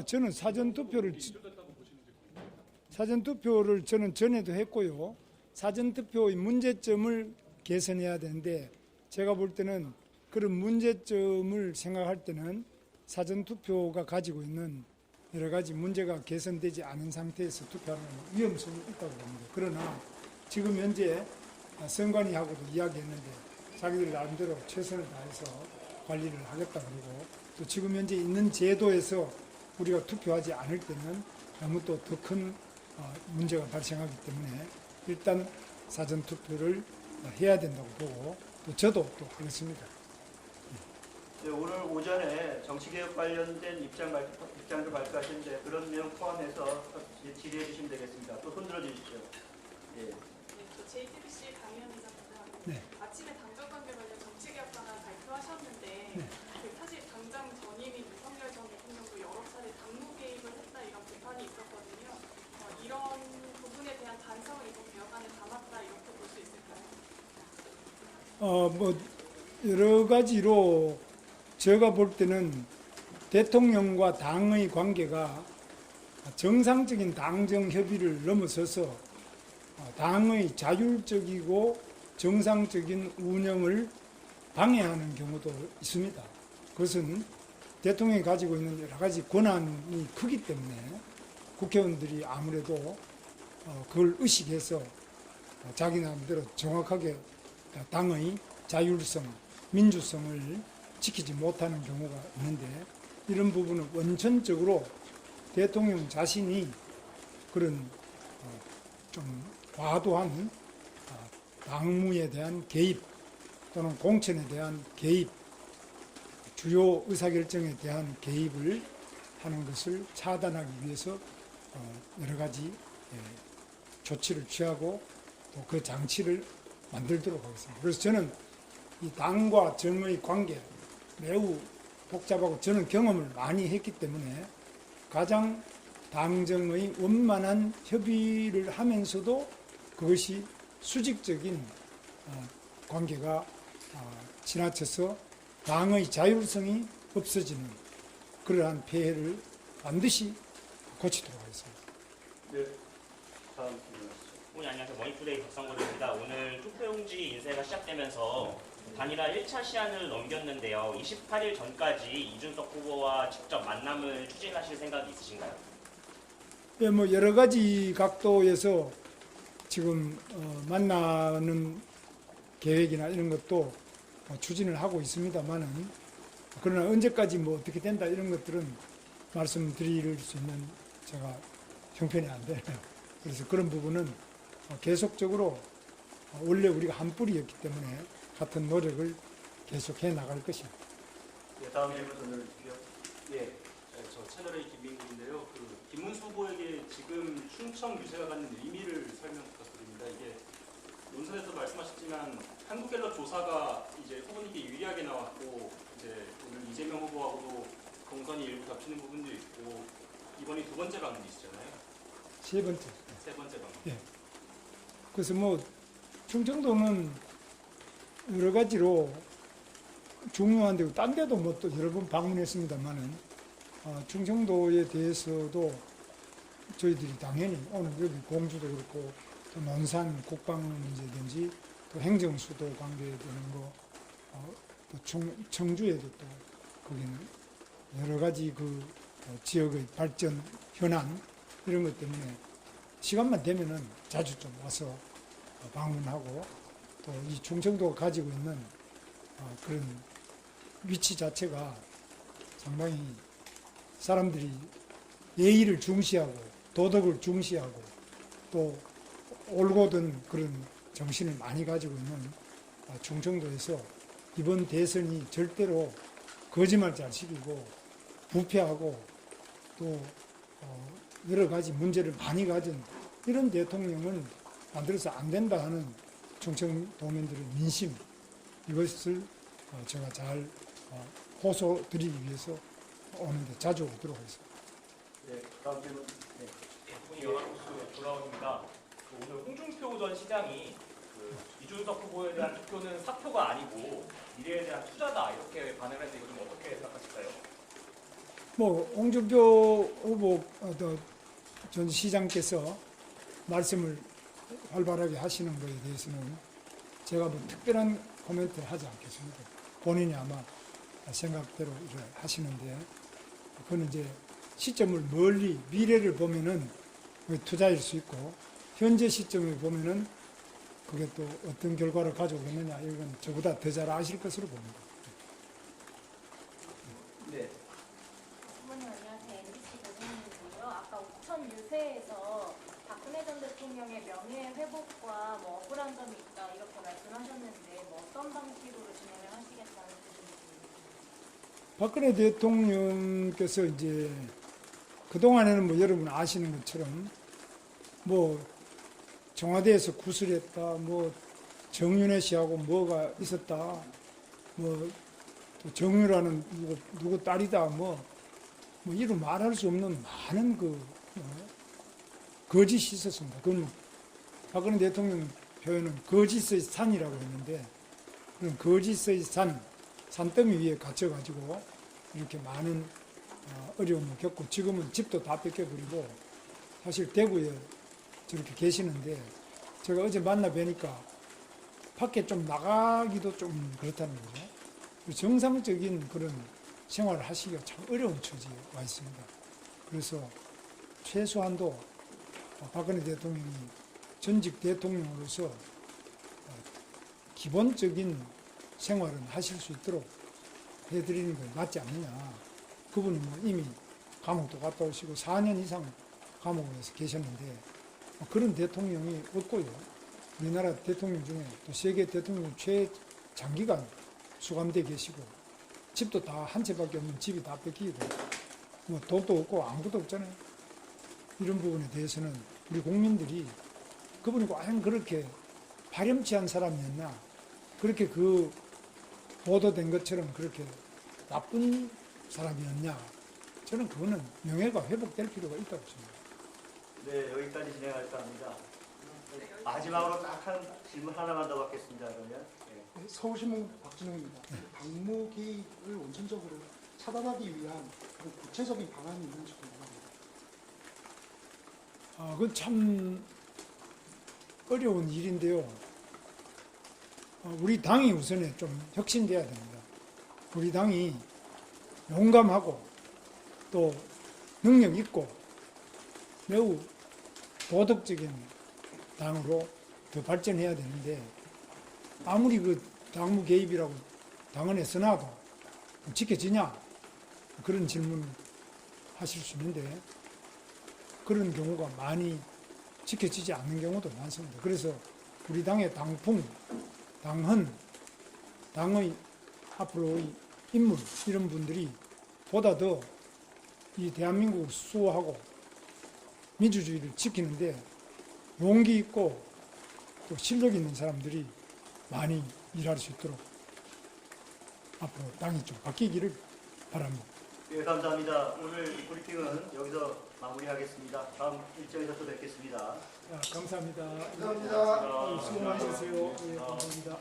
저는 사전투표를 저는 전에도 했고요. 사전투표의 문제점을 개선해야 되는데 제가 볼 때는 그런 문제점을 생각할 때는 사전투표가 가지고 있는 여러 가지 문제가 개선되지 않은 상태에서 투표하는 위험성이 있다고 봅니다. 그러나 지금 현재 선관위하고도 이야기했는데 자기들 나름대로 최선을 다해서 관리를 하겠다 그러고 또 지금 현재 있는 제도에서 우리가 투표하지 않을 때는 너무 또 더 큰 문제가 발생하기 때문에 일단 사전투표를 해야 된다고 보고 또 저도 또 하겠습니다. 네, 오늘 오전에 정치개혁 관련된 입장도 발표하셨는데 그런 내용 포함해서 질의해 주시면 되겠습니다. 또 손들어 주십시오. 예. 저 JTBC 강희연 기자입니다. 네. 아침에 당정관계 관련 정치개혁 방안 발표하셨는데 네. 사실 당장 전임인 윤석열 전 대통령도 여러 차례 당무 개입을 했다 이런 비판이 있었거든요. 이런 부분에 대한 반성을 이번 개혁안에 담았다 이렇게 볼 수 있을까요? 여러 가지로 제가 볼 때는 대통령과 당의 관계가 정상적인 당정 협의를 넘어서서 당의 자율적이고 정상적인 운영을 방해하는 경우도 있습니다. 그것은 대통령이 가지고 있는 여러 가지 권한이 크기 때문에 국회의원들이 아무래도 그걸 의식해서 자기 나름대로 정확하게 당의 자율성, 민주성을 지키지 못하는 경우가 있는데 이런 부분은 원천적으로 대통령 자신이 그런 좀 과도한 당무에 대한 개입 또는 공천에 대한 개입, 주요 의사결정에 대한 개입을 하는 것을 차단하기 위해서 여러 가지 조치를 취하고 또 그 장치를 만들도록 하겠습니다. 그래서 저는 이 당과 정의 관계 매우 복잡하고 저는 경험을 많이 했기 때문에 가장 당정의 원만한 협의를 하면서도 그것이 수직적인 관계가 지나쳐서 당의 자율성이 없어지는 그러한 폐해를 반드시 고치도록 하겠습니다. 네. 다음 질문하시죠. 안녕하세요. 머니투데이 박상곤입니다. 오늘 투표용지 인쇄가 시작되면서 단일화 1차 시한을 넘겼는데요. 28일 전까지 이준석 후보와 직접 만남을 추진하실 생각이 있으신가요? 예, 여러 가지 각도에서 지금 만나는 계획이나 이런 것도 추진을 하고 있습니다만은 그러나 언제까지 어떻게 된다 이런 것들은 말씀드릴 수 있는 제가 형편이 안 되네요. 그래서 그런 부분은 계속적으로 원래 우리가 한 뿌리였기 때문에 같은 노력을 계속해 나갈 것입니다. 네, 다음 질문 전해주십시오. 예. 저 채널A 김민국인데요. 김문수 후보에게 지금 충청 유세가 갖는 의미를 설명 부탁드립니다. 이게 논설에서 말씀하셨지만 한국갤럽 조사가 이제 후보님께 유리하게 나왔고 이제 오늘 이재명 후보하고도 동선이 일부 겹치는 부분도 있고 이번이 두 번째 방문이시잖아요. 세 번째. 세 번째 방문. 예. 그래서 충청도는 여러 가지로 중요한데 딴 데도 또 여러 번 방문했습니다만은 충청도에 대해서도 저희들이 당연히 오늘 여기 공주도 그렇고 또 논산 국방 문제든지 또 행정수도 관계되는 거 또 청주에도 또 거기는 여러 가지 그 지역의 발전 현안 이런 것 때문에 시간만 되면은 자주 좀 와서 방문하고 또 이 충청도가 가지고 있는 그런 위치 자체가 상당히 사람들이 예의를 중시하고 도덕을 중시하고 또 올곧은 그런 정신을 많이 가지고 있는 충청도에서 이번 대선이 절대로 거짓말 자식이고 부패하고 또 여러 가지 문제를 많이 가진 이런 대통령은 만들어서 안 된다 하는 충청도민들의 민심 이것을 제가 잘 호소드리기 위해서 오는데 자주 오도록 하겠습니다. 네, 다음 질문. 네. 본인 연합뉴스 조라원입니다. 오늘 홍준표 전 시장이 이준석 후보에 대한 투표는 사표가 아니고 미래에 대한 투자다 이렇게 반응을 했는데 이거 좀 어떻게 생각하실까요? 뭐 홍준표 후보 전 시장께서 말씀을 활발하게 하시는 것에 대해서는 제가 뭐 특별한 코멘트를 하지 않겠습니다. 본인이 아마 생각대로 일을 하시는데 그건 이제 시점을 멀리 미래를 보면은 투자일 수 있고 현재 시점을 보면은 그게 또 어떤 결과를 가져오겠느냐 이건 저보다 더 잘 아실 것으로 봅니다. 네. 부모님 안녕하세요. MBC 교수님이고요. 아까 옥천 유세에서 박근혜 전 대통령의 명예 회복과 뭐 억울한 점이 있다 이렇게 말씀하셨는데 뭐 어떤 방식으로 진행을 하시겠다는 뜻인지. 박근혜 대통령께서 이제 그동안에는 뭐 여러분 아시는 것처럼 뭐 청와대에서 구슬했다, 뭐 정윤회 씨하고 뭐가 있었다, 뭐 또 정유라는 누구 딸이다, 뭐 이루 말할 수 없는 많은 거짓이 있었습니다. 그건 박근혜 대통령 표현은 거짓의 산이라고 했는데 그런 거짓의 산더미 위에 갇혀가지고 이렇게 많은 어려움을 겪고 지금은 집도 다 뺏겨버리고 사실 대구에 저렇게 계시는데 제가 어제 만나 뵈니까 밖에 좀 나가기도 좀 그렇다는 거죠. 정상적인 그런 생활을 하시기가 참 어려운 처지에 와 있습니다. 그래서 최소한도 박근혜 대통령이 전직 대통령으로서 기본적인 생활은 하실 수 있도록 해드리는 게 맞지 않느냐. 그분은 뭐 이미 감옥도 갔다 오시고 4년 이상 감옥에서 계셨는데 그런 대통령이 없고요. 우리나라 대통령 중에 또 세계 대통령 최장기간 수감돼 계시고 집도 다 한 채밖에 없는 집이 다 뺏기고 뭐 돈도 없고 아무것도 없잖아요. 이런 부분에 대해서는 우리 국민들이 그분이 과연 그렇게 파렴치한 사람이었나 그렇게 그 보도된 것처럼 그렇게 나쁜 사람이었냐 저는 그거는 명예가 회복될 필요가 있다고 생각합니다. 네, 여기까지 진행할까 합니다. 마지막으로 딱 한 질문 하나만 더 받겠습니다. 그러면 네, 서울신문 박진영입니다. 당무 개입을 원천적으로 차단하기 위한 그런 구체적인 방안이 있는지 궁금합니다. 그건 참 어려운 일인데요. 우리 당이 우선에 좀 혁신돼야 됩니다. 우리 당이 용감하고 또 능력 있고 매우 도덕적인 당으로 더 발전해야 되는데 아무리 그 당무 개입이라고 당원에 써놔도 지켜지냐 그런 질문 하실 수 있는데 그런 경우가 많이 지켜지지 않는 경우도 많습니다. 그래서 우리 당의 당풍, 당헌, 당의 앞으로의 인물 이런 분들이 보다 더 이 대한민국을 수호하고 민주주의를 지키는데 용기 있고 또 실력 있는 사람들이 많이 일할 수 있도록 앞으로 당이 좀 바뀌기를 바랍니다. 네, 감사합니다. 오늘 브리핑은 여기서 마무리하겠습니다. 다음 일정에서 또 뵙겠습니다. 감사합니다. 감사합니다. 수고 많으세요. 예, 감사합니다.